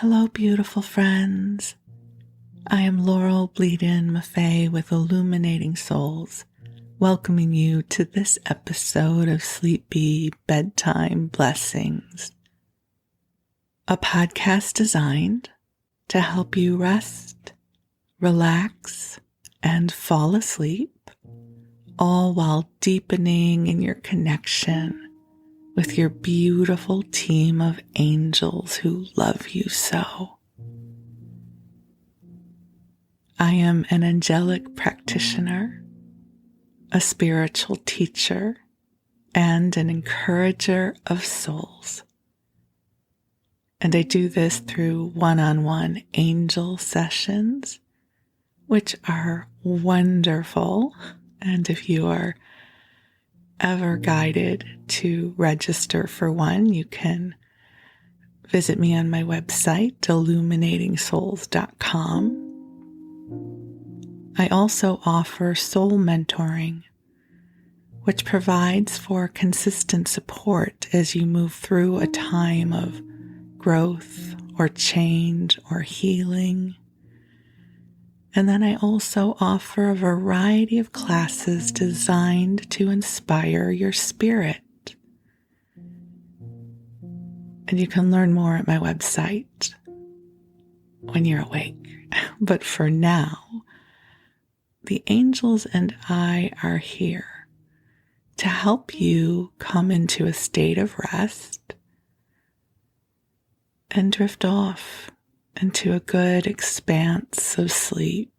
Hello, beautiful friends. I am Laurel Bleadon-Maffei with Illuminating Souls, welcoming you to this episode of Sleepy Bedtime Blessings, a podcast designed to help you rest, relax, and fall asleep, all while deepening in your connection with your beautiful team of angels who love you so. I am an angelic practitioner, a spiritual teacher, and an encourager of souls. And I do this through one-on-one angel sessions, which are wonderful. And if you are ever guided to register for one, you can visit me on my website, illuminatingsouls.com. I also offer soul mentoring, which provides for consistent support as you move through a time of growth or change or healing. And then I also offer a variety of classes designed to inspire your spirit. And you can learn more at my website when you're awake. But for now, the angels and I are here to help you come into a state of rest and drift off into a good expanse of sleep.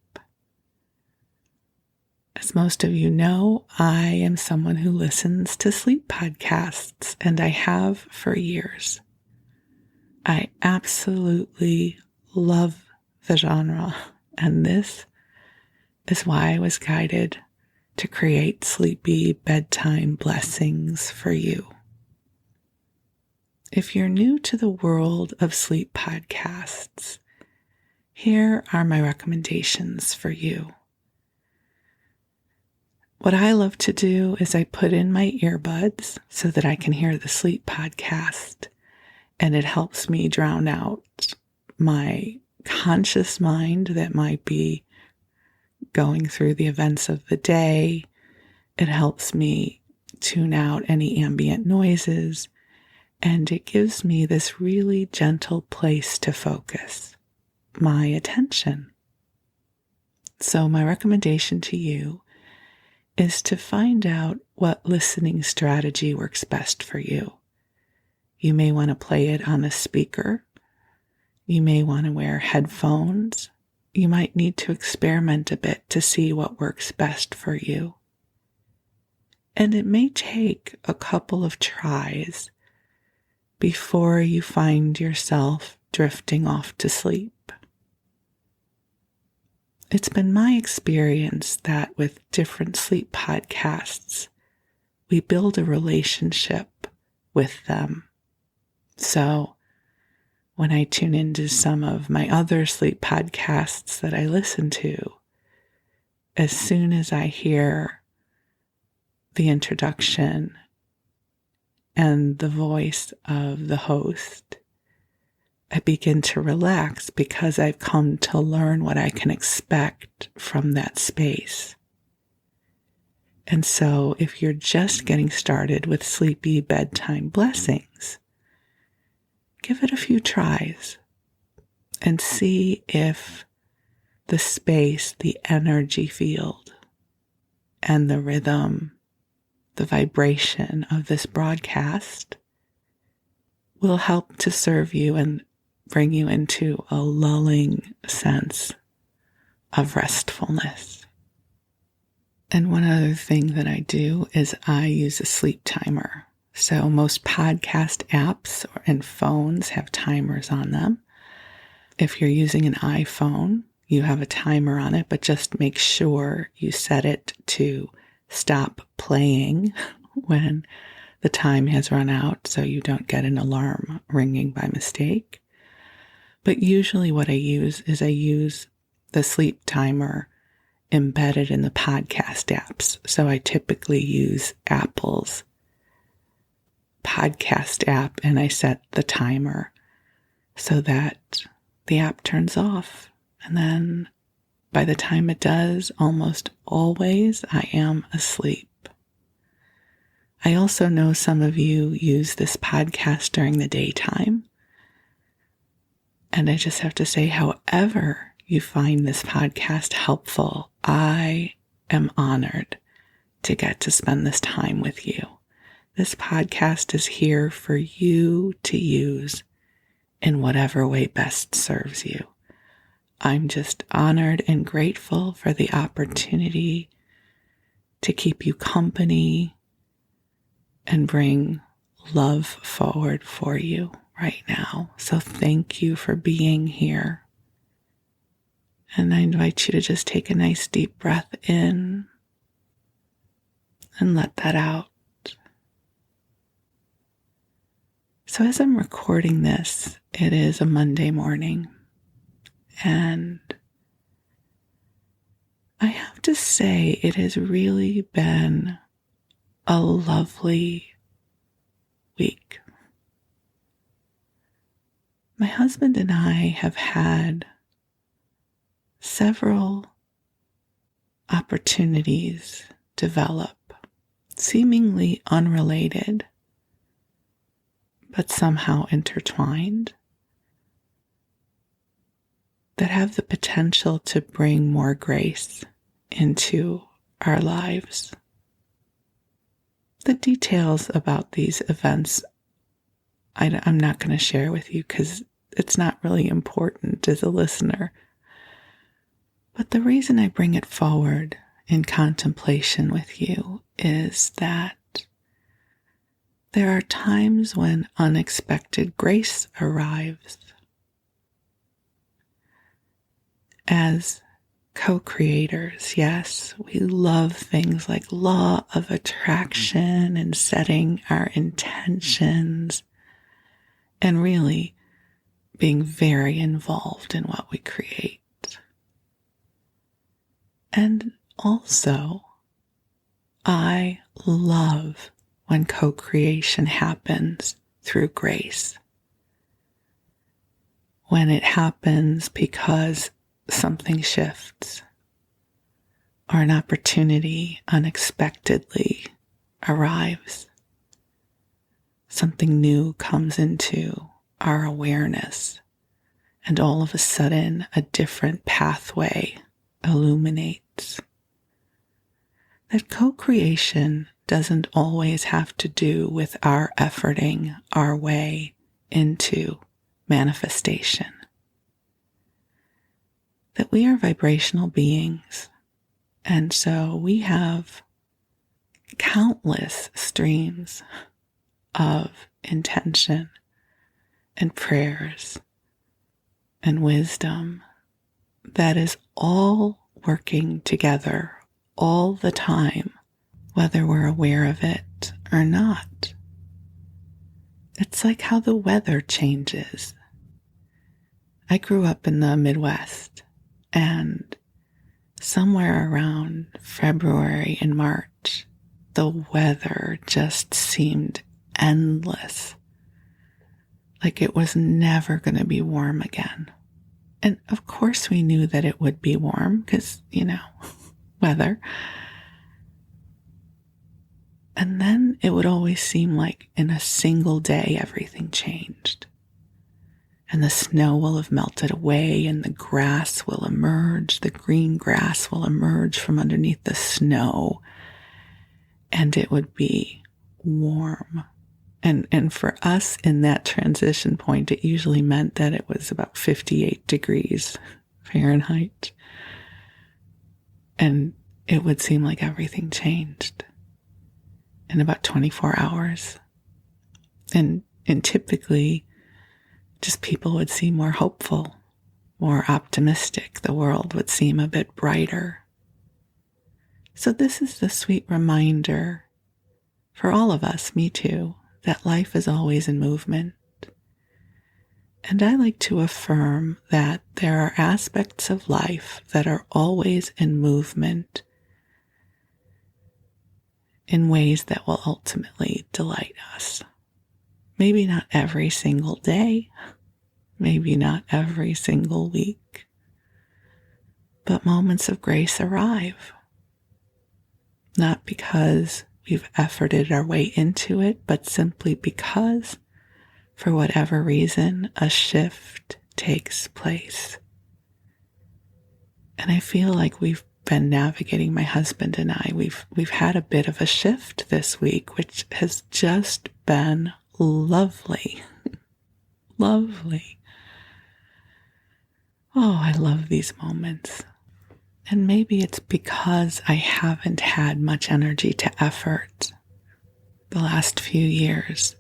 As most of you know, I am someone who listens to sleep podcasts, and I have for years. I absolutely love the genre, and this is why I was guided to create Sleepy Bedtime Blessings for you. If you're new to the world of sleep podcasts, here are my recommendations for you. What I love to do is I put in my earbuds so that I can hear the sleep podcast, and it helps me drown out my conscious mind that might be going through the events of the day. It helps me tune out any ambient noises, and it gives me this really gentle place to focus my attention. So my recommendation to you is to find out what listening strategy works best for you. You may want to play it on a speaker. You may want to wear headphones. You might need to experiment a bit to see what works best for you. And it may take a couple of tries before you find yourself drifting off to sleep. It's been my experience that with different sleep podcasts, we build a relationship with them. So when I tune into some of my other sleep podcasts that I listen to, as soon as I hear the introduction and the voice of the host, I begin to relax because I've come to learn what I can expect from that space. And so if you're just getting started with Sleepy Bedtime Blessings, give it a few tries and see if the space, the energy field, and the rhythm, the vibration of this broadcast will help to serve you and bring you into a lulling sense of restfulness. And one other thing that I do is I use a sleep timer. So most podcast apps and phones have timers on them. If you're using an iPhone, you have a timer on it, but just make sure you set it to stop playing when the time has run out so you don't get an alarm ringing by mistake. But usually what I use is I use the sleep timer embedded in the podcast apps. So I typically use Apple's podcast app and I set the timer so that the app turns off. And then by the time it does, almost always, I am asleep. I also know some of you use this podcast during the daytime. And I just have to say, however you find this podcast helpful, I am honored to get to spend this time with you. This podcast is here for you to use in whatever way best serves you. I'm just honored and grateful for the opportunity to keep you company and bring love forward for you right now. So thank you for being here. And I invite you to just take a nice deep breath in and let that out. So as I'm recording this, it is a Monday morning, and I have to say it has really been a lovely week. My husband and I have had several opportunities develop, seemingly unrelated, but somehow intertwined, that have the potential to bring more grace into our lives. The details about these events, I'm not going to share with you because it's not really important as a listener. But the reason I bring it forward in contemplation with you is that there are times when unexpected grace arrives. As co-creators, yes, we love things like law of attraction and setting our intentions and really being very involved in what we create. And also, I love when co-creation happens through grace. When it happens because something shifts or an opportunity unexpectedly arrives. Something new comes into our awareness, and all of a sudden a different pathway illuminates. That co-creation doesn't always have to do with our efforting our way into manifestation. That we are vibrational beings, and so we have countless streams of intention and prayers and wisdom that is all working together all the time, whether we're aware of it or not. It's like how the weather changes. I grew up in the Midwest, and somewhere around February and March, the weather just seemed endless. Like it was never going to be warm again. And of course we knew that it would be warm because, weather. And then it would always seem like in a single day everything changed. And the snow will have melted away and the grass will emerge. The green grass will emerge from underneath the snow. And it would be warm. And for us in that transition point, it usually meant that it was about 58 degrees Fahrenheit. And it would seem like everything changed in about 24 hours. And typically, just people would seem more hopeful, more optimistic. The world would seem a bit brighter. So this is the sweet reminder for all of us, me too, that life is always in movement. And I like to affirm that there are aspects of life that are always in movement in ways that will ultimately delight us. Maybe not every single day, maybe not every single week, but moments of grace arrive. Not because we've efforted our way into it, but simply because, for whatever reason, a shift takes place. And I feel like we've been navigating, my husband and I, we've had a bit of a shift this week, which has just been lovely. Lovely. Oh, I love these moments. And maybe it's because I haven't had much energy to effort the last few years.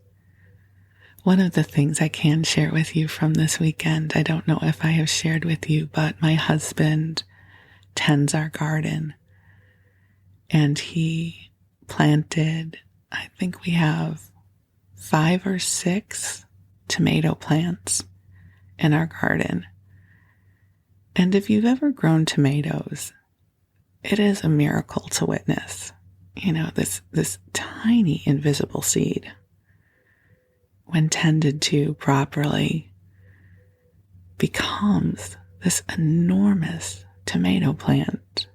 One of the things I can share with you from this weekend, I don't know if I have shared with you, but my husband tends our garden, and he planted, I think we have 5 or 6 tomato plants in our garden. And if you've ever grown tomatoes, it is a miracle to witness. You know, this tiny invisible seed, when tended to properly, becomes this enormous tomato plant.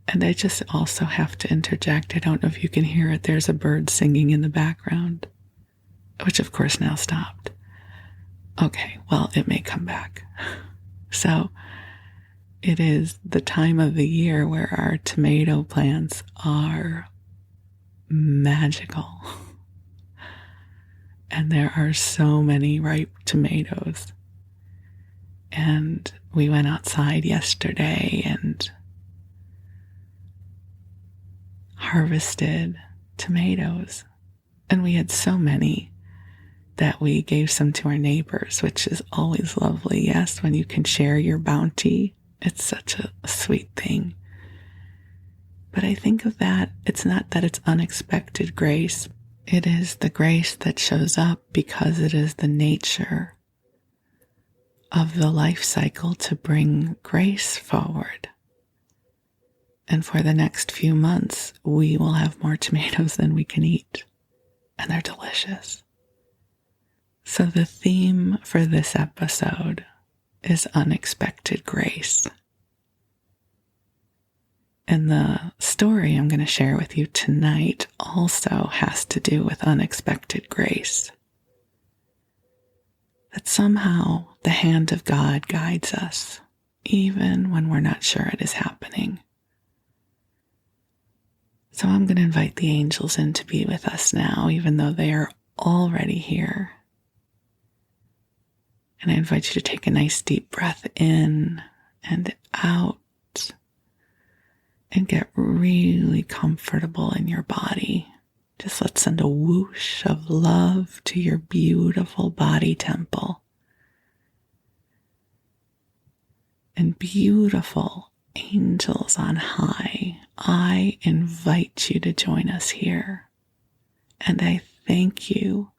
And I just also have to interject, I don't know if you can hear it, there's a bird singing in the background, which of course now stopped. Okay, well, it may come back. So it is the time of the year where our tomato plants are magical. And there are so many ripe tomatoes. And we went outside yesterday and harvested tomatoes. And we had so many that we gave some to our neighbors, which is always lovely. Yes, when you can share your bounty, it's such a sweet thing. But I think of that, it's not that it's unexpected grace. It is the grace that shows up because it is the nature of the life cycle to bring grace forward. And for the next few months, we will have more tomatoes than we can eat. And they're delicious. So the theme for this episode is unexpected grace. And the story I'm going to share with you tonight also has to do with unexpected grace. That somehow the hand of God guides us, even when we're not sure it is happening. So I'm going to invite the angels in to be with us now, even though they are already here. And I invite you to take a nice deep breath in and out and get really comfortable in your body. Just let's send a whoosh of love to your beautiful body temple. And beautiful angels on high, I invite you to join us here. And I thank you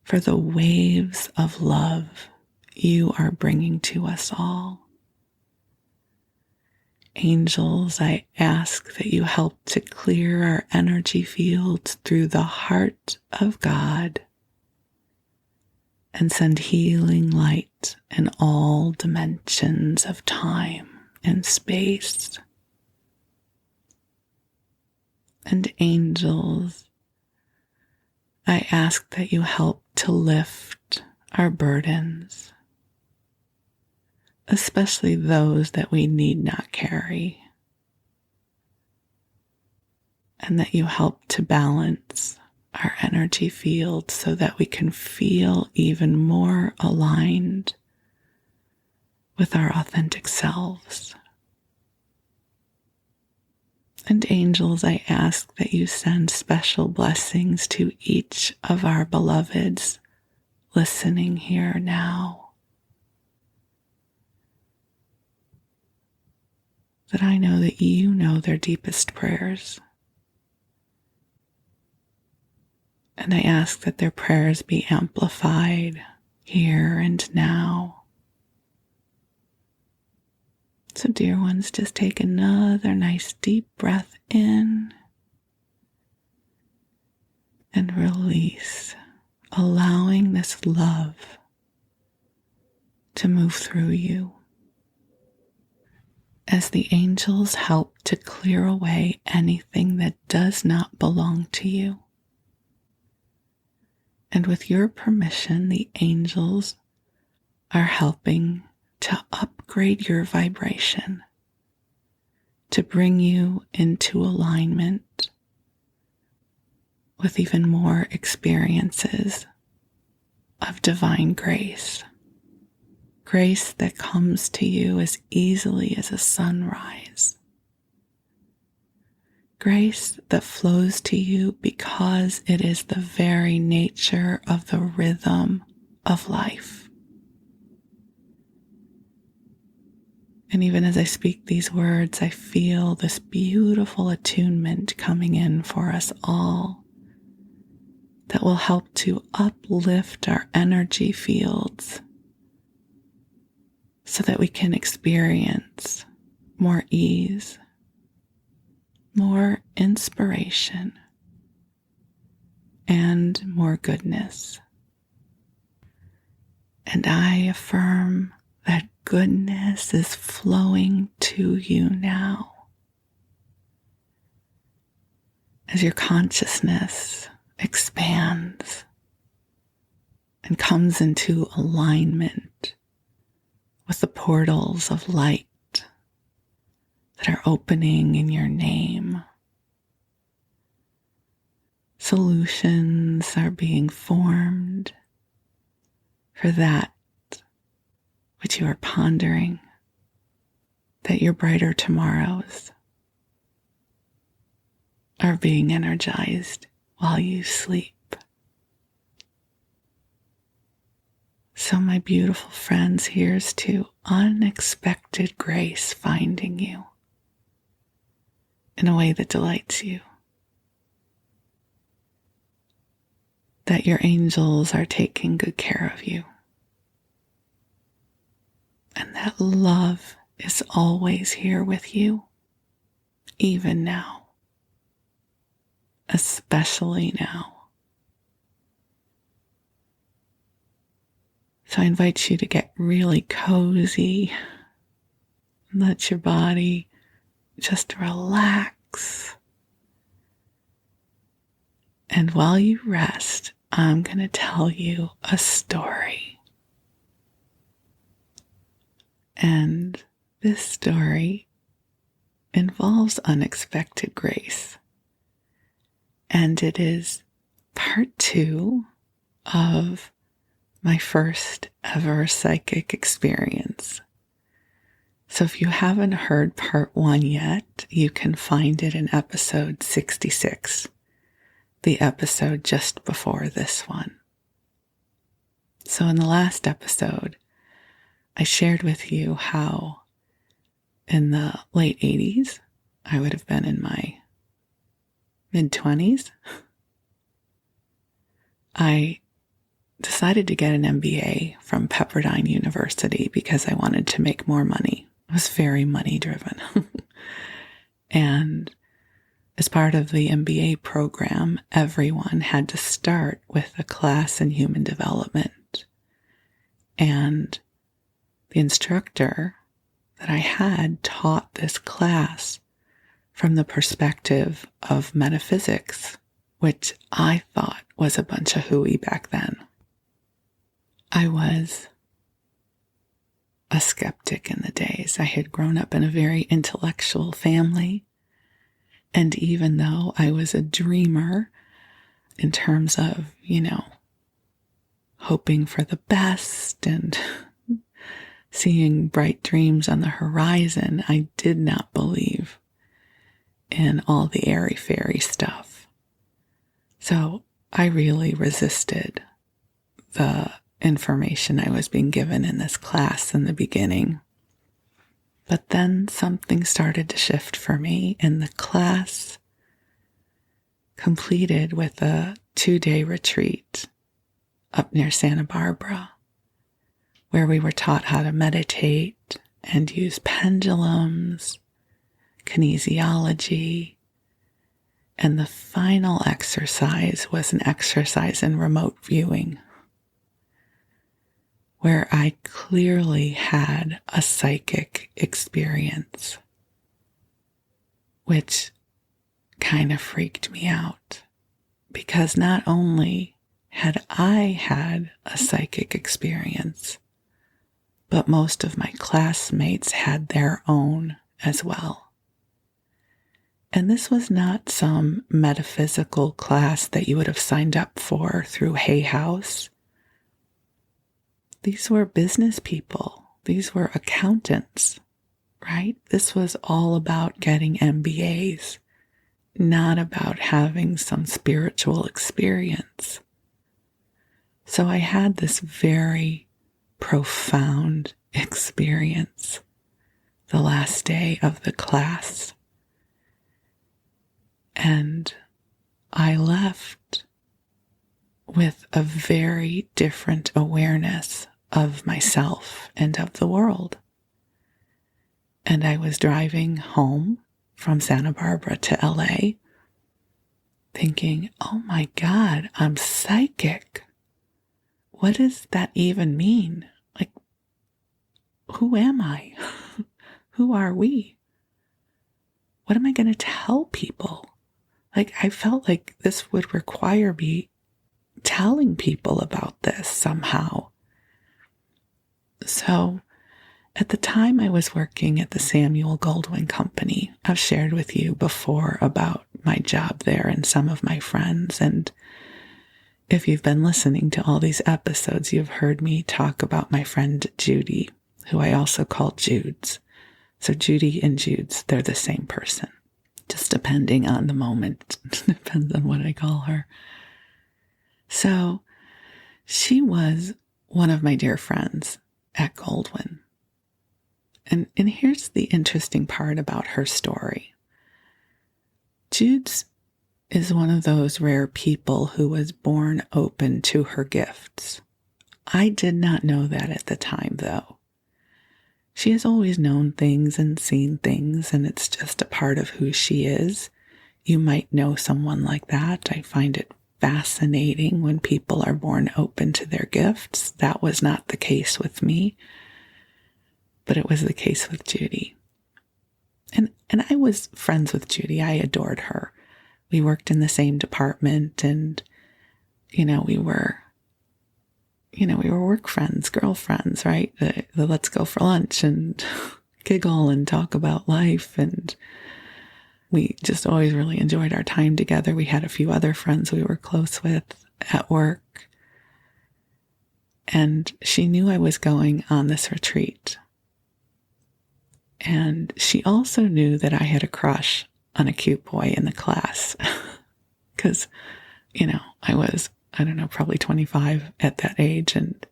for the waves of love you are bringing to us all. Angels, I ask that you help to clear our energy fields through the heart of God and send healing light in all dimensions of time and space. And angels, I ask that you help to lift our burdens, especially those that we need not carry, and that you help to balance our energy field so that we can feel even more aligned with our authentic selves. And angels, I ask that you send special blessings to each of our beloveds listening here now. That I know that you know their deepest prayers. And I ask that their prayers be amplified here and now. So dear ones, just take another nice deep breath in and release. allowing this love to move through you as the angels help to clear away anything that does not belong to you. And with your permission, the angels are helping to upgrade your vibration, to bring you into alignment with even more experiences of divine grace. Grace that comes to you as easily as a sunrise. Grace that flows to you because it is the very nature of the rhythm of life. And even as I speak these words, I feel this beautiful attunement coming in for us all that will help to uplift our energy fields so that we can experience more ease, more inspiration, and more goodness. And I affirm that goodness is flowing to you now as your consciousness expands and comes into alignment with the portals of light that are opening in your name. Solutions are being formed for that which you are pondering, that your brighter tomorrows are being energized while you sleep. So my beautiful friends, here's to unexpected grace finding you in a way that delights you. That your angels are taking good care of you. And that love is always here with you, even now, especially now. So I invite you to get really cozy, let your body just relax. And while you rest, I'm going to tell you a story. And this story involves unexpected grace. And it is part 2 of my first ever psychic experience. So if you haven't heard part 1 yet, you can find it in episode 66, the episode just before this one. So in the last episode, I shared with you how in the late 80s, I would have been in my mid-20s, I decided to get an MBA from Pepperdine University because I wanted to make more money. I was very money driven. And as part of the MBA program, everyone had to start with a class in human development. And the instructor that I had taught this class from the perspective of metaphysics, which I thought was a bunch of hooey back then. I was a skeptic in the days. I had grown up in a very intellectual family. And even though I was a dreamer in terms of, hoping for the best and seeing bright dreams on the horizon, I did not believe in all the airy-fairy stuff. So I really resisted the information I was being given in this class in the beginning. But then something started to shift for me, and the class completed with a 2-day retreat up near Santa Barbara, where we were taught how to meditate and use pendulums, kinesiology, And the final exercise was an exercise in remote viewing, where I clearly had a psychic experience, which kind of freaked me out, because not only had I had a psychic experience, but most of my classmates had their own as well. And this was not some metaphysical class that you would have signed up for through Hay House. These were business people. These were accountants, right? This was all about getting MBAs, not about having some spiritual experience. So I had this very profound experience the last day of the class. And I left with a very different awareness of myself and of the world. And I was driving home from Santa Barbara to LA thinking, oh my God, I'm psychic. What does that even mean? Like, who am I? Who are we? What am I going to tell people? Like, I felt like this would require me telling people about this somehow. So, at the time I was working at the Samuel Goldwyn Company, I've shared with you before about my job there and some of my friends. And if you've been listening to all these episodes, you've heard me talk about my friend Judy, who I also call Judes. So Judy and Judes, they're the same person, just depending on the moment. Depends on what I call her. So she was one of my dear friends at Goldwyn. And here's the interesting part about her story. Jude's is one of those rare people who was born open to her gifts. I did not know that at the time, though. She has always known things and seen things, and it's just a part of who she is. You might know someone like that. I find it fascinating when people are born open to their gifts. That was not the case with me, but it was the case with Judy. And I was friends with Judy. I adored her. We worked in the same department, and, we were work friends, girlfriends, right? The let's go for lunch and giggle and talk about life. And we just always really enjoyed our time together. We had a few other friends we were close with at work. And she knew I was going on this retreat. And she also knew that I had a crush on a cute boy in the class. Because, I was, probably 25 at that age. And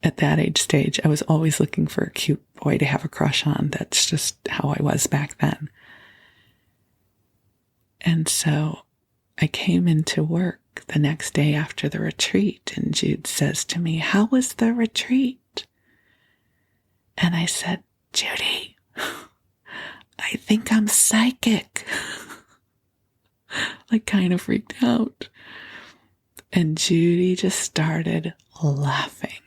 at that age stage, I was always looking for a cute boy to have a crush on. That's just how I was back then. And so I came into work the next day after the retreat, and Jude says to me, "How was the retreat?" And I said, "Judy, I think I'm psychic." Like, kind of freaked out. And Judy just started laughing.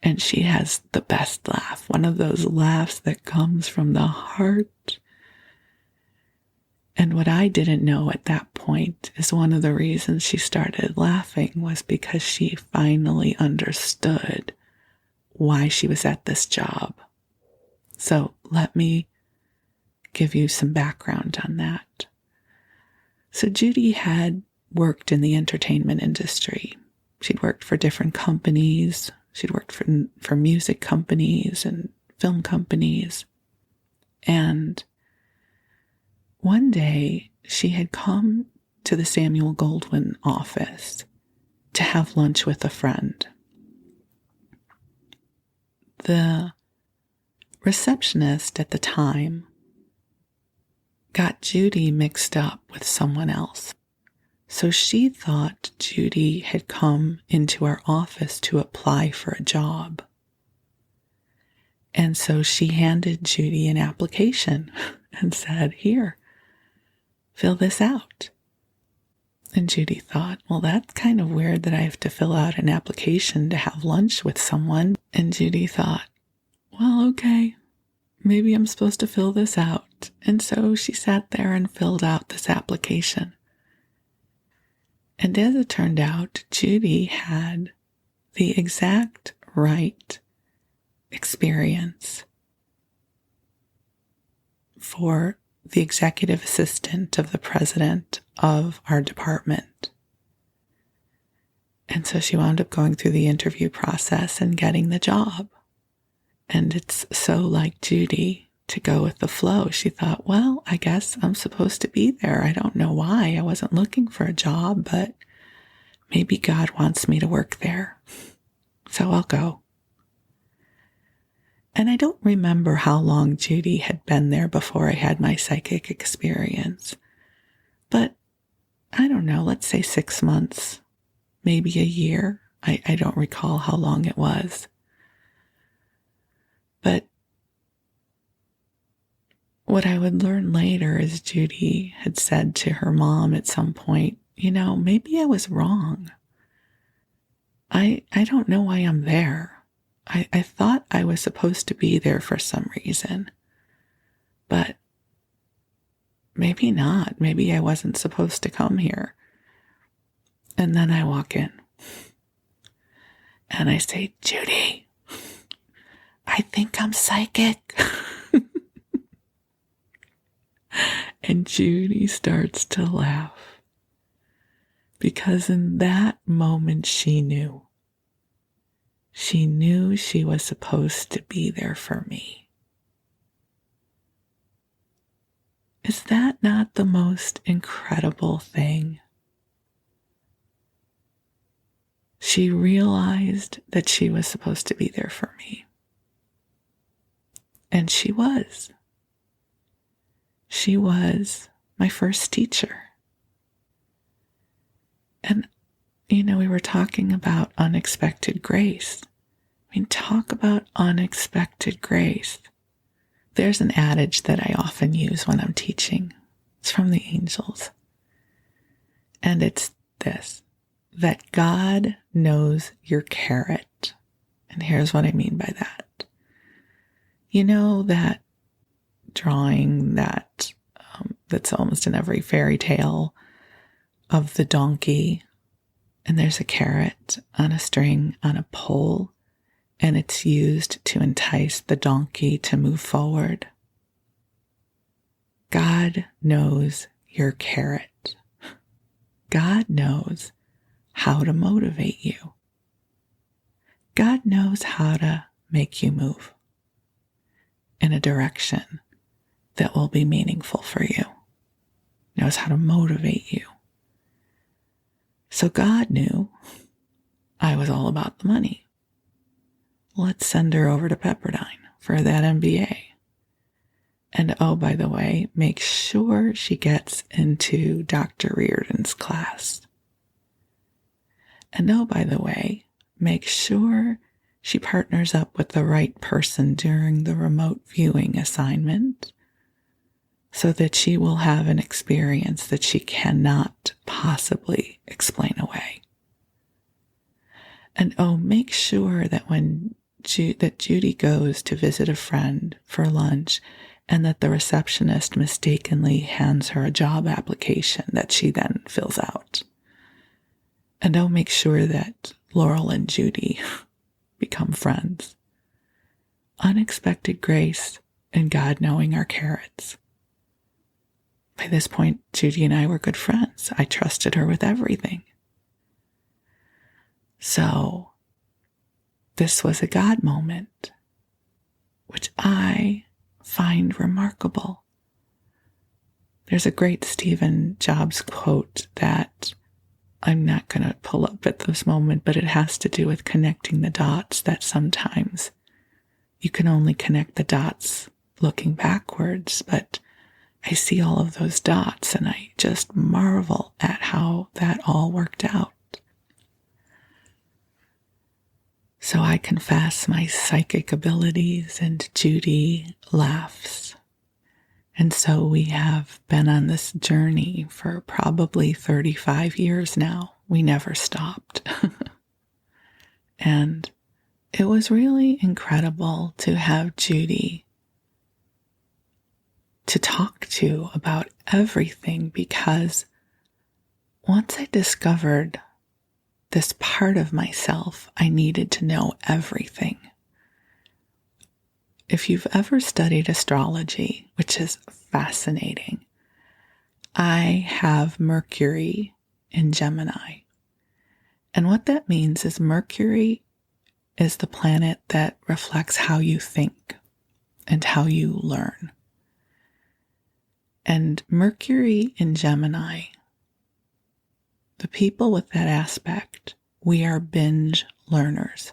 And she has the best laugh, one of those laughs that comes from the heart. And what I didn't know at that point is one of the reasons she started laughing was because she finally understood why she was at this job. So let me give you some background on that. So Judy had worked in the entertainment industry. She'd worked for different companies. She'd worked for music companies and film companies. And one day she had come to the Samuel Goldwyn office to have lunch with a friend. The receptionist at the time got Judy mixed up with someone else. So she thought Judy had come into our office to apply for a job. And so she handed Judy an application and said, "Here, fill this out. And Judy thought, well, that's kind of weird that I have to fill out an application to have lunch with someone. And Judy thought, well, okay, maybe I'm supposed to fill this out. And so she sat there and filled out this application. And as it turned out, Judy had the exact right experience for the executive assistant of the president of our department. And so she wound up going through the interview process and getting the job. And it's so like Judy to go with the flow. She thought, well, I guess I'm supposed to be there. I don't know why. I wasn't looking for a job, but maybe God wants me to work there. So I'll go. And I don't remember how long Judy had been there before I had my psychic experience. But I don't know, let's say 6 months, maybe a year. I don't recall how long it was. But what I would learn later is Judy had said to her mom at some point, maybe I was wrong. I don't know why I'm there. I thought I was supposed to be there for some reason, but maybe not. Maybe I wasn't supposed to come here. And then I walk in and I say, Judy, I think I'm psychic. And Judy starts to laugh because in that moment she knew. She knew she was supposed to be there for me. Is that not the most incredible thing? She realized that she was supposed to be there for me. And she was. She was my first teacher. And we were talking about unexpected grace. Talk about unexpected grace. There's an adage that I often use when I'm teaching. It's from the angels. And it's this, that God knows your carrot. And here's what I mean by that. That drawing that's almost in every fairy tale of the donkey, and there's a carrot on a string on a pole, and it's used to entice the donkey to move forward. God knows your carrot. God knows how to motivate you. God knows how to make you move in a direction that will be meaningful for you. Knows how to motivate you. So God knew I was all about the money. Let's send her over to Pepperdine for that MBA. And oh, by the way, make sure she gets into Dr. Reardon's class. And oh, by the way, make sure she partners up with the right person during the remote viewing assignment so that she will have an experience that she cannot possibly explain away. And oh, make sure that when Judy goes to visit a friend for lunch and that the receptionist mistakenly hands her a job application that she then fills out. And oh, make sure that Laurel and Judy become friends. Unexpected grace and God knowing our carrots. By this point, Judy and I were good friends. I trusted her with everything. So, this was a God moment, which I find remarkable. There's a great Stephen Jobs quote that I'm not going to pull up at this moment, but it has to do with connecting the dots, that sometimes you can only connect the dots looking backwards, but I see all of those dots and I just marvel at how that all worked out. So I confess my psychic abilities and Judy laughs. And so we have been on this journey for probably 35 years now. We never stopped. And it was really incredible to have Judy to talk to about everything, because once I discovered this part of myself, I needed to know everything. If you've ever studied astrology, which is fascinating, I have Mercury in Gemini. And what that means is Mercury is the planet that reflects how you think and how you learn. And Mercury in Gemini, the people with that aspect, we are binge learners.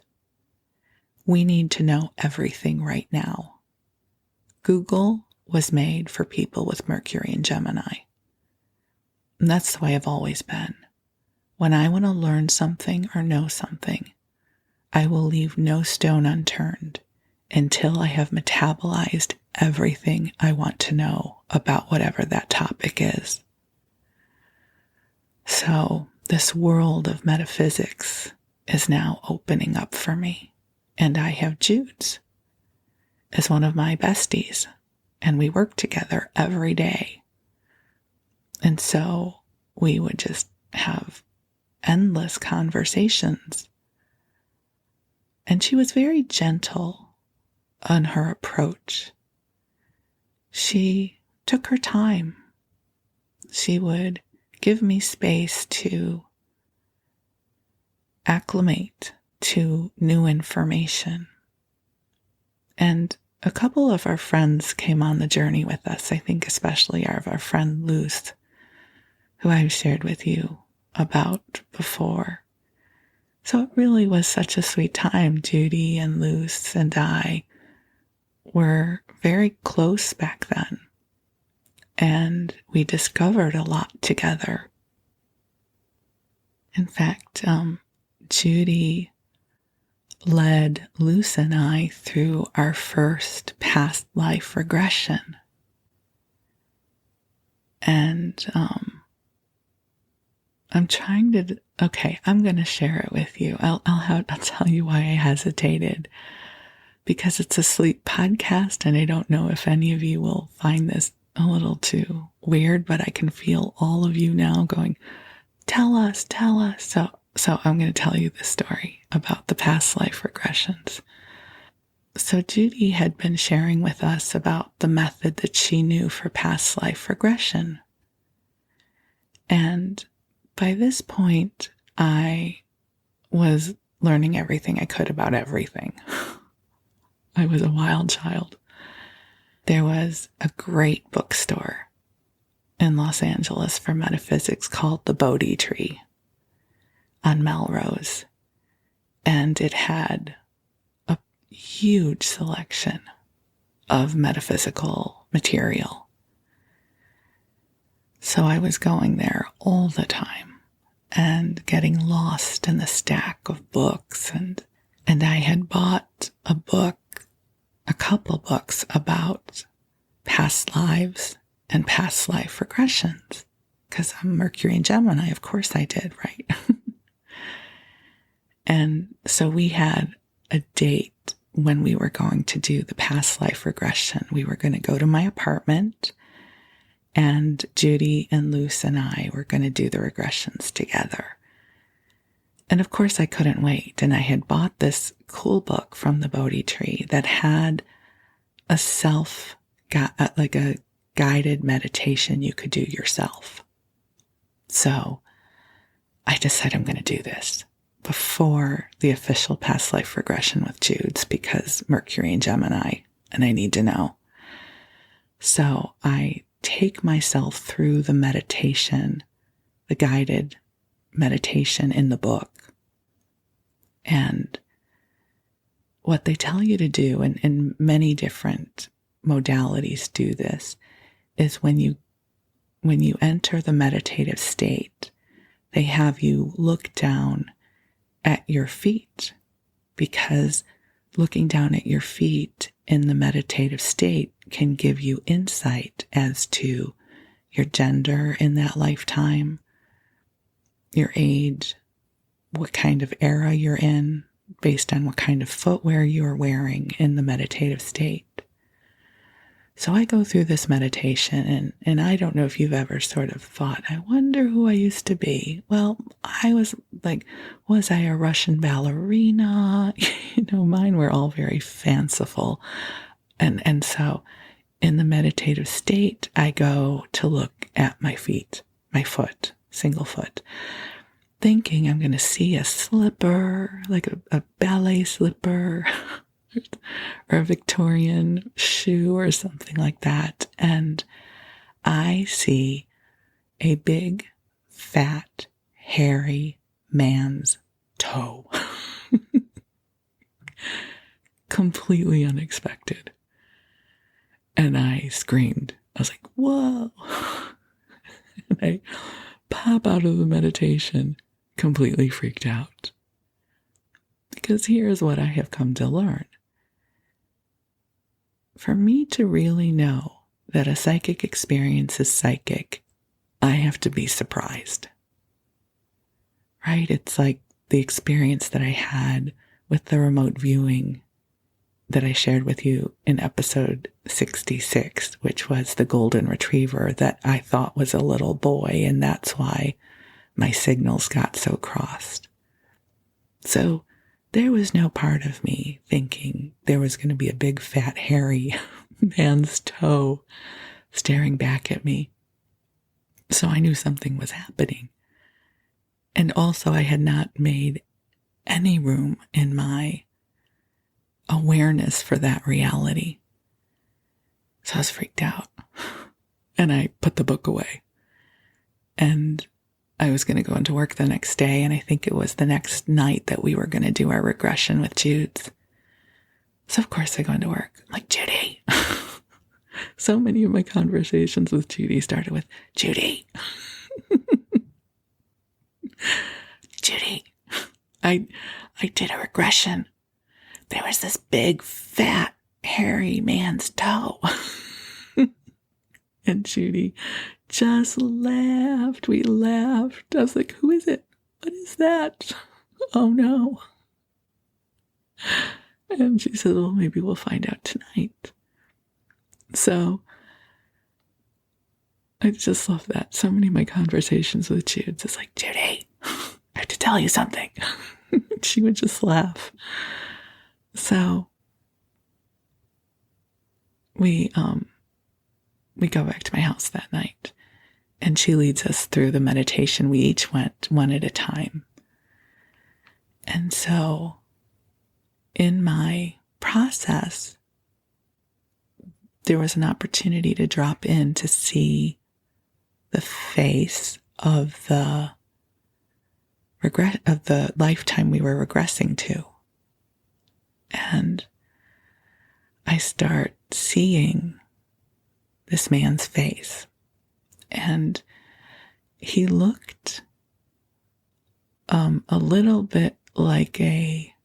We need to know everything right now. Google was made for people with Mercury in Gemini. And that's the way I've always been. When I want to learn something or know something, I will leave no stone unturned until I have metabolized everything I want to know about whatever that topic is. So this world of metaphysics is now opening up for me. And I have Jude's as one of my besties, and we work together every day. And so we would just have endless conversations. And she was very gentle on her approach. She took her time. She would give me space to acclimate to new information. And a couple of our friends came on the journey with us. I think especially our friend Luce, who I've shared with you about before. So it really was such a sweet time. Judy and Luce and I were very close back then. And we discovered a lot together. In fact, Judy led Luce and I through our first past life regression. And I'm going to share it with you. I'll tell you why I hesitated, because it's a sleep podcast, and I don't know if any of you will find this a little too weird, but I can feel all of you now going, tell us. So I'm going to tell you the story about the past life regressions. So Judy had been sharing with us about the method that she knew for past life regression. And by this point, I was learning everything I could about everything. I was a wild child. There was a great bookstore in Los Angeles for metaphysics called the Bodhi Tree on Melrose. And it had a huge selection of metaphysical material. So I was going there all the time and getting lost in the stack of books. And I had bought a couple books about past lives and past life regressions, because I'm Mercury and Gemini. Of course I did, right? And so we had a date when we were going to do the past life regression. We were going to go to my apartment, and Judy and Luce and I were going to do the regressions together. And of course I couldn't wait. And I had bought this cool book from the Bodhi Tree that had a guided meditation you could do yourself. So I decided I'm going to do this before the official past life regression with Jude's, because Mercury and Gemini, and I need to know. So I take myself through the meditation, the guided meditation in the book. And what they tell you to do, and many different modalities do this, is when you enter the meditative state, they have you look down at your feet, because looking down at your feet in the meditative state can give you insight as to your gender in that lifetime, your age, what kind of era you're in, based on what kind of footwear you're wearing in the meditative state. So I go through this meditation, and I don't know if you've ever sort of thought, I wonder who I used to be. Well, I was like, was I a Russian ballerina? Mine were all very fanciful. And so in the meditative state, I go to look at my feet, my foot, single foot, thinking I'm going to see a slipper, like a ballet slipper, or a Victorian shoe or something like that. And I see a big, fat, hairy man's toe. Completely unexpected. And I screamed. I was like, whoa. And I pop out of the meditation, completely freaked out. Because here's what I have come to learn. For me to really know that a psychic experience is psychic, I have to be surprised. Right? It's like the experience that I had with the remote viewing that I shared with you in episode 66, which was the golden retriever that I thought was a little boy, and that's why my signals got so crossed. So there was no part of me thinking there was going to be a big, fat, hairy man's toe staring back at me. So I knew something was happening. And also I had not made any room in my awareness for that reality. So I was freaked out. And I put the book away. And I was going to go into work the next day, and I think it was the next night that we were going to do our regression with Jude's. So of course I go into work. I'm like, Judy. So many of my conversations with Judy started with, Judy. Judy, I did a regression. There was this big, fat, hairy man's toe. And Judy just laughed. We laughed. I was like, who is it? What is that? Oh no. And she said, well, maybe we'll find out tonight. So I just love that. So many of my conversations with Jude, it's like, Judy, I have to tell you something. She would just laugh. So we go back to my house that night, and she leads us through the meditation. We each went one at a time. And so in my process, there was an opportunity to drop in to see the face of the lifetime we were regressing to. And I start seeing this man's face. And he looked a little bit like okay,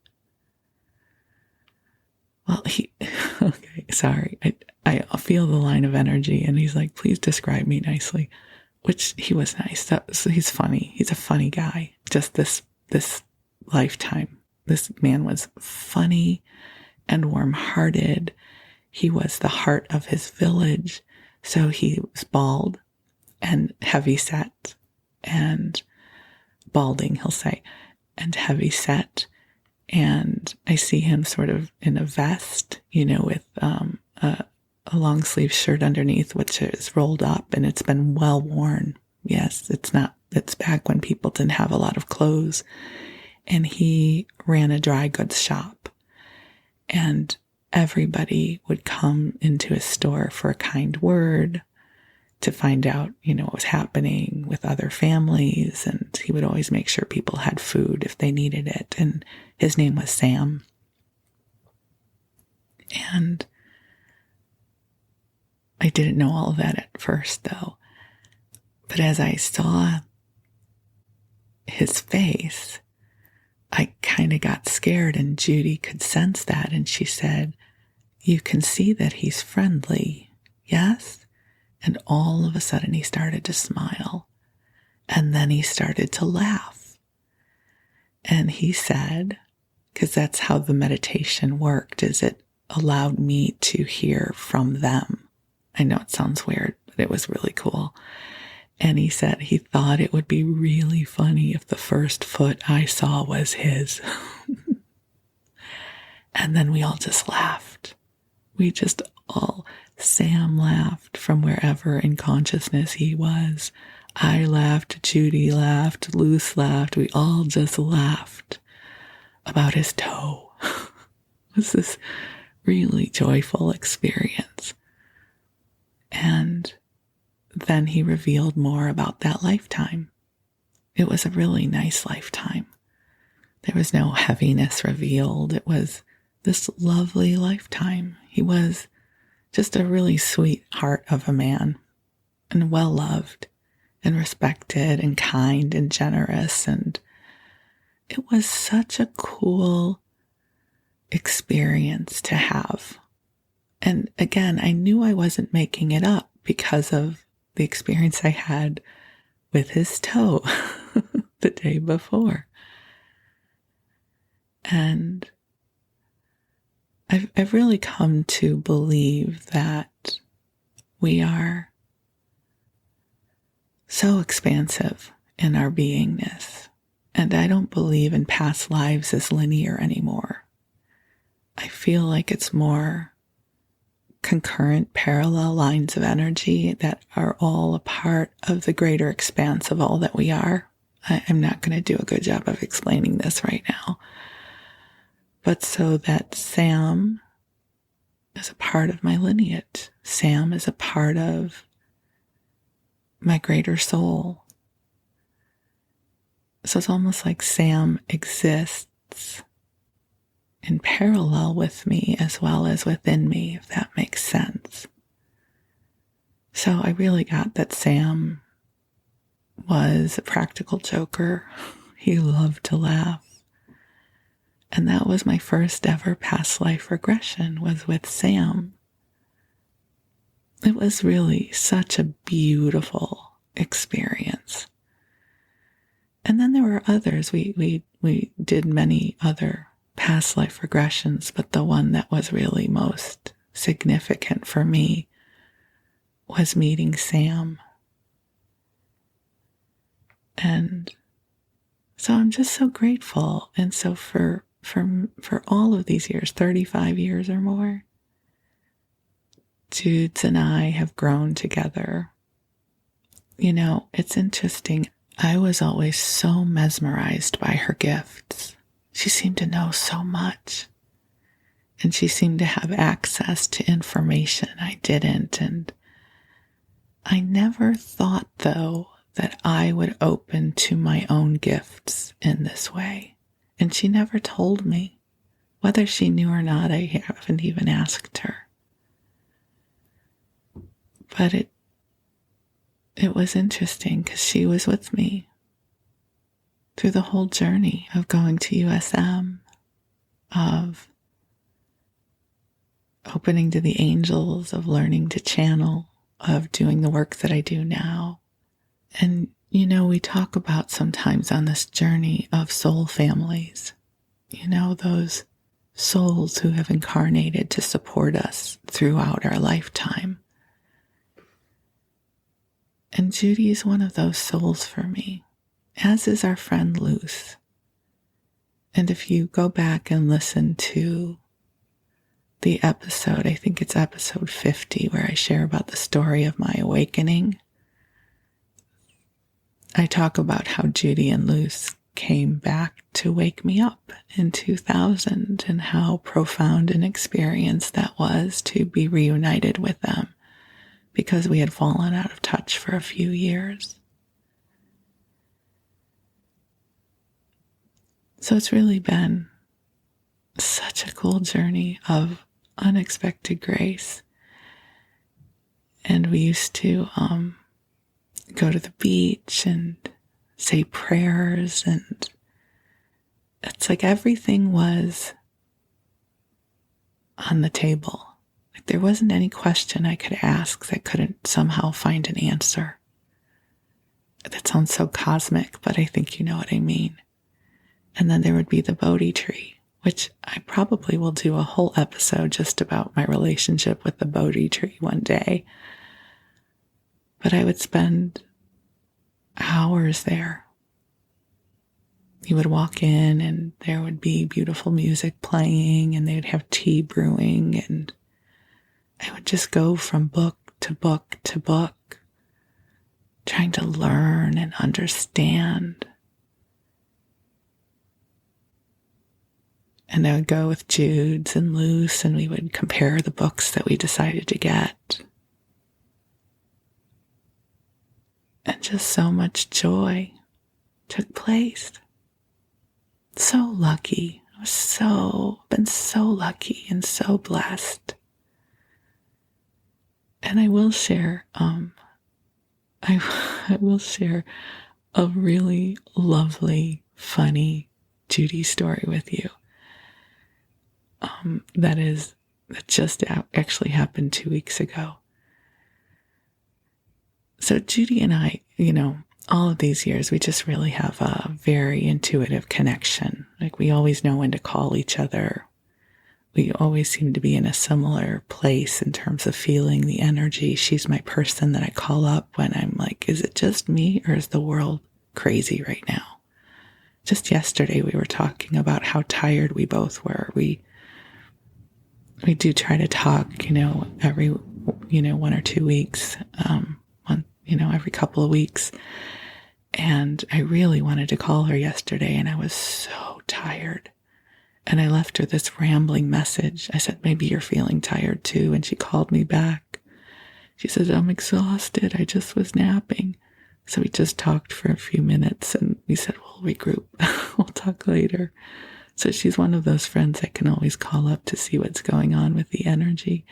sorry. I feel the line of energy, and he's like, please describe me nicely, which he was nice. He's funny. He's a funny guy. Just this lifetime. This man was funny and warm-hearted. He was the heart of his village. So he was bald and heavy set, and balding, he'll say, and heavy set. And I see him sort of in a vest, with a long sleeve shirt underneath, which is rolled up, and it's been well worn. Yes, it's back when people didn't have a lot of clothes. And he ran a dry goods shop, and everybody would come into his store for a kind word to find out, what was happening with other families. And he would always make sure people had food if they needed it. And his name was Sam. And I didn't know all of that at first, though. But as I saw his face, I kind of got scared, and Judy could sense that. And she said, you can see that he's friendly, yes? And all of a sudden he started to smile. And then he started to laugh. And he said, because that's how the meditation worked, is it allowed me to hear from them. I know it sounds weird, but it was really cool. And he said he thought it would be really funny if the first foot I saw was his. And then we all just laughed. Sam laughed from wherever in consciousness he was. I laughed, Judy laughed, Luce laughed. We all just laughed about his toe. It was this really joyful experience. And then he revealed more about that lifetime. It was a really nice lifetime. There was no heaviness revealed. It was this lovely lifetime. He was just a really sweet heart of a man, and well-loved and respected and kind and generous. And it was such a cool experience to have. And again, I knew I wasn't making it up because of the experience I had with his toe the day before. And I've really come to believe that we are so expansive in our beingness. And I don't believe in past lives as linear anymore. I feel like it's more concurrent, parallel lines of energy that are all a part of the greater expanse of all that we are. I'm not going to do a good job of explaining this right now. But so that Sam is a part of my lineage. Sam is a part of my greater soul. So it's almost like Sam exists in parallel with me as well as within me, if that makes sense. So I really got that Sam was a practical joker. He loved to laugh. And that was my first ever past life regression, was with Sam. It was really such a beautiful experience. And then there were others. We did many other past life regressions, but the one that was really most significant for me was meeting Sam. And so I'm just so grateful. And so for all of these years, 35 years or more, Judes and I have grown together. You know, it's interesting. I was always so mesmerized by her gifts. She seemed to know so much. And she seemed to have access to information I didn't. And I never thought, though, that I would open to my own gifts in this way. And she never told me. Whether she knew or not, I haven't even asked her. But it was interesting because she was with me through the whole journey of going to USM, of opening to the angels, of learning to channel, of doing the work that I do now. And, you know, we talk about sometimes on this journey of soul families, you know, those souls who have incarnated to support us throughout our lifetime. And Judy is one of those souls for me, as is our friend Luce. And if you go back and listen to the episode, I think it's episode 50, where I share about the story of my awakening, I talk about how Judy and Luce came back to wake me up in 2000 and how profound an experience that was to be reunited with them, because we had fallen out of touch for a few years. So it's really been such a cool journey of unexpected grace. And we used to go to the beach and say prayers, and it's like everything was on the table. There wasn't any question I could ask that couldn't somehow find an answer. That sounds so cosmic, but I think you know what I mean. And then there would be the Bodhi tree, which I probably will do a whole episode just about my relationship with the Bodhi tree one day. But I would spend hours there. You would walk in and there would be beautiful music playing and they'd have tea brewing, and I would just go from book to book to book, trying to learn and understand. And I would go with Jude's and Luce, and we would compare the books that we decided to get. And just so much joy took place. So lucky. I was been so lucky and so blessed. And I will share, I will share a really lovely, funny Judy story with you. That just actually happened 2 weeks ago. So Judy and I, all of these years, we just really have a very intuitive connection. Like, we always know when to call each other. We always seem to be in a similar place in terms of feeling the energy. She's my person that I call up when I'm like, is it just me or is the world crazy right now? Just yesterday we were talking about how tired we both were. We do try to talk, every, 1 or 2 weeks, every couple of weeks. And I really wanted to call her yesterday, and I was so tired. And I left her this rambling message. I said, maybe you're feeling tired too. And she called me back. She said, I'm exhausted. I just was napping. So we just talked for a few minutes and we said, we'll regroup. We'll talk later. So she's one of those friends I can always call up to see what's going on with the energy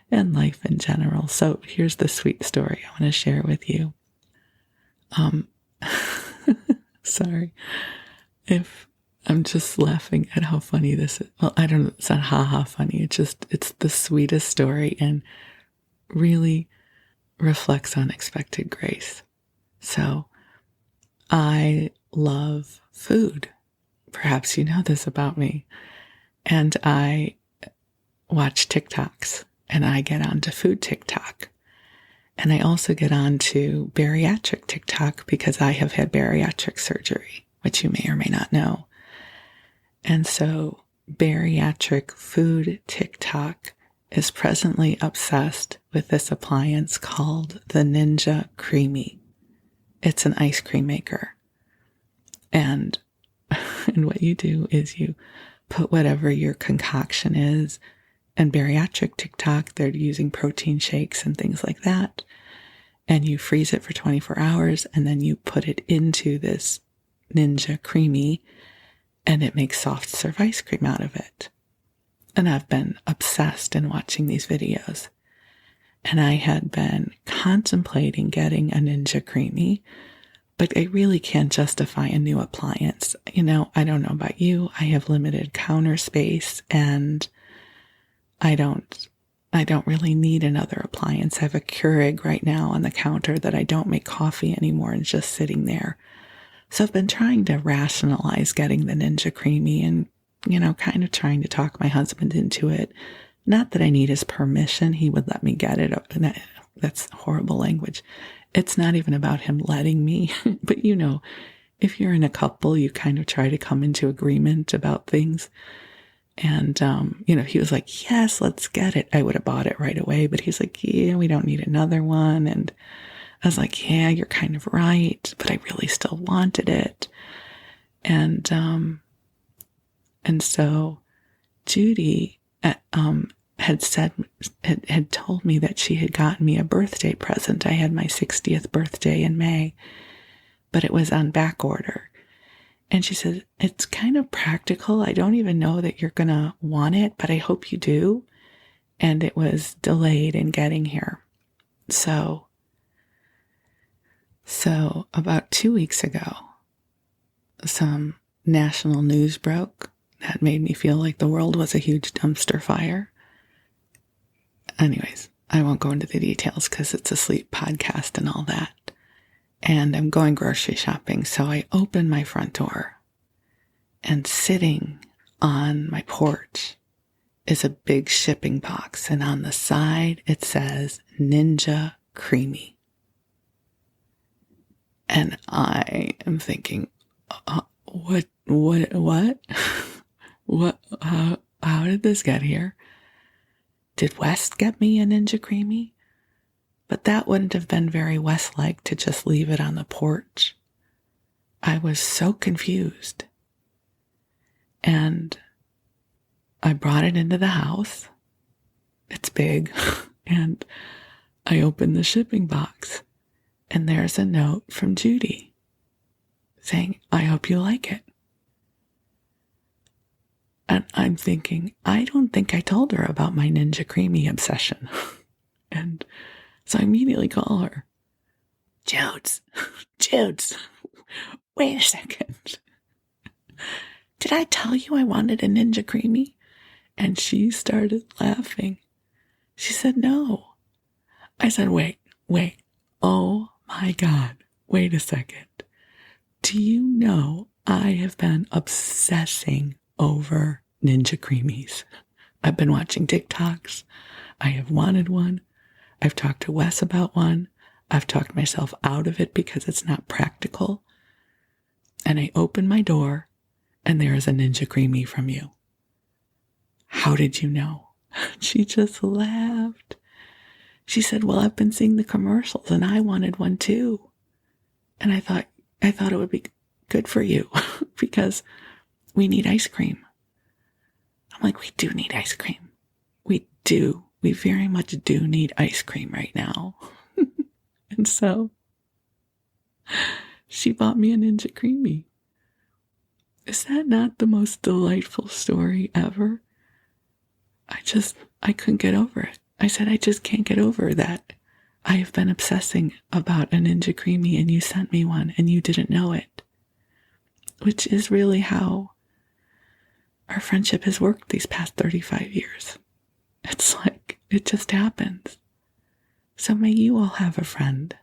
and life in general. So here's the sweet story I want to share with you. Sorry if I'm just laughing at how funny this is. Well, I don't know, it's not ha-ha funny. It's the sweetest story and really reflects unexpected grace. So I love food. Perhaps you know this about me. And I watch TikToks, and I get onto food TikTok. And I also get onto bariatric TikTok because I have had bariatric surgery, which you may or may not know. And so bariatric food TikTok is presently obsessed with this appliance called the Ninja Creamy. It's an ice cream maker. And what you do is you put whatever your concoction is, and bariatric TikTok, they're using protein shakes and things like that. And you freeze it for 24 hours, and then you put it into this Ninja Creamy, and it makes soft serve ice cream out of it. And I've been obsessed in watching these videos. And I had been contemplating getting a Ninja Creamy, but I really can't justify a new appliance. I don't know about you. I have limited counter space, and I don't really need another appliance. I have a Keurig right now on the counter that I don't make coffee anymore and it's just sitting there. So I've been trying to rationalize getting the Ninja Creamy and, kind of trying to talk my husband into it. Not that I need his permission. He would let me get it. That's horrible language. It's not even about him letting me. But, if you're in a couple, you kind of try to come into agreement about things. And, he was like, yes, let's get it. I would have bought it right away. But he's like, yeah, we don't need another one. And I was like, yeah, you're kind of right. But I really still wanted it. And so Judy had told me that she had gotten me a birthday present. I had my 60th birthday in May, but it was on back order. And she said, it's kind of practical. I don't even know that you're going to want it, but I hope you do. And it was delayed in getting here. So about 2 weeks ago, some national news broke that made me feel like the world was a huge dumpster fire. anyways, I won't go into the details because it's a sleep podcast and all that. And I'm going grocery shopping. So I open my front door, and sitting on my porch is a big shipping box. And on the side, it says Ninja Creamy. And I am thinking, what, how did this get here? Did West get me a Ninja Creamy? But that wouldn't have been very West-like to just leave it on the porch. I was so confused. And I brought it into the house. It's big. And I opened the shipping box. And there's a note from Judy saying, I hope you like it. And I'm thinking, I don't think I told her about my Ninja Creamy obsession. And so I immediately call her. Judes, wait a second. Did I tell you I wanted a Ninja Creamy? And she started laughing. She said, no. I said, wait. Oh my God. Wait a second. Do you know I have been obsessing over Ninja Creamies? I've been watching TikToks. I have wanted one. I've talked to Wes about one. I've talked myself out of it because it's not practical. And I open my door and there is a Ninja Creamy from you. How did you know? She just laughed. She said, well, I've been seeing the commercials and I wanted one too. And I thought it would be good for you because we need ice cream. I'm like, we do need ice cream. We do. We very much do need ice cream right now. And so she bought me a Ninja Creamy. Is that not the most delightful story ever? I couldn't get over it. I said, I just can't get over that. I have been obsessing about a Ninja Creamy and you sent me one and you didn't know it. Which is really how our friendship has worked these past 35 years. It's like, it just happens. So may you all have a friend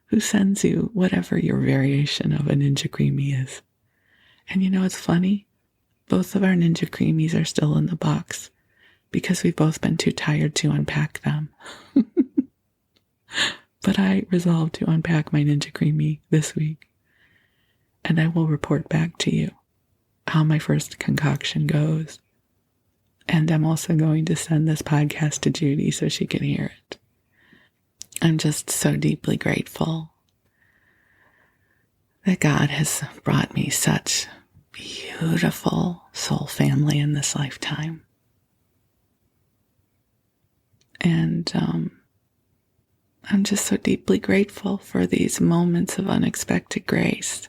who sends you whatever your variation of a Ninja Creamy is. And you know, it's funny. Both of our Ninja Creamies are still in the box because we've both been too tired to unpack them. But I resolved to unpack my Ninja Creamy this week. And I will report back to you how my first concoction goes. And I'm also going to send this podcast to Judy so she can hear it. I'm just so deeply grateful that God has brought me such beautiful soul family in this lifetime. And I'm just so deeply grateful for these moments of unexpected grace.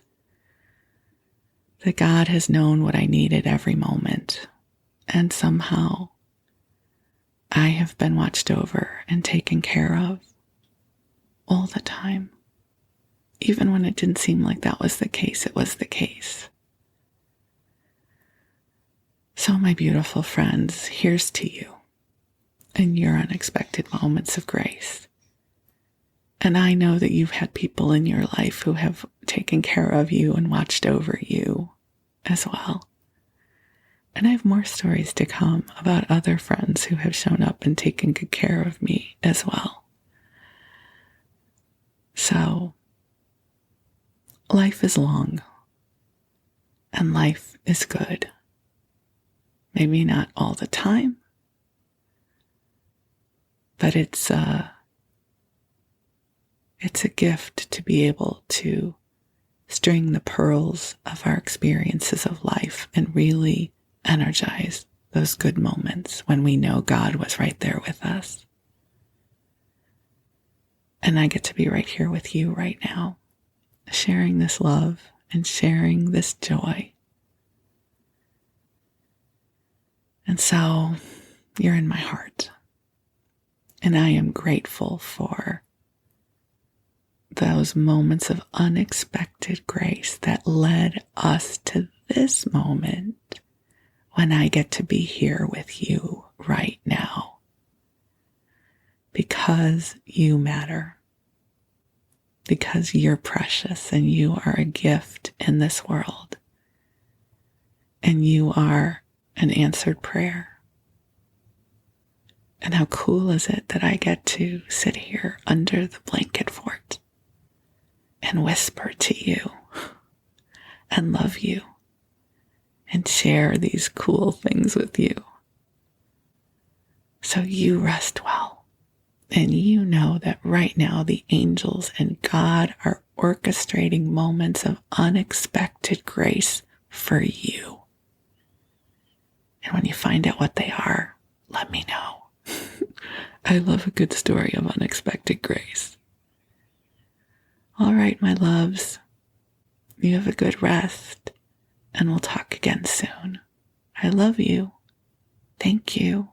That God has known what I needed every moment. And somehow I have been watched over and taken care of all the time. Even when it didn't seem like that was the case, it was the case. So my beautiful friends, here's to you and your unexpected moments of grace. And I know that you've had people in your life who have taken care of you and watched over you as well. And I have more stories to come about other friends who have shown up and taken good care of me as well. So, life is long and life is good. Maybe not all the time, but it's a gift to be able to string the pearls of our experiences of life and really energize those good moments when we know God was right there with us. And I get to be right here with you right now, sharing this love and sharing this joy. And so you're in my heart. And I am grateful for those moments of unexpected grace that led us to this moment when I get to be here with you right now because you matter, because you're precious and you are a gift in this world, and you are an answered prayer. And how cool is it that I get to sit here under the blanket fort and whisper to you and love you and share these cool things with you. So you rest well. And you know that right now the angels and God are orchestrating moments of unexpected grace for you. And when you find out what they are, let me know. I love a good story of unexpected grace. All right, my loves, you have a good rest, and we'll talk again soon. I love you. Thank you.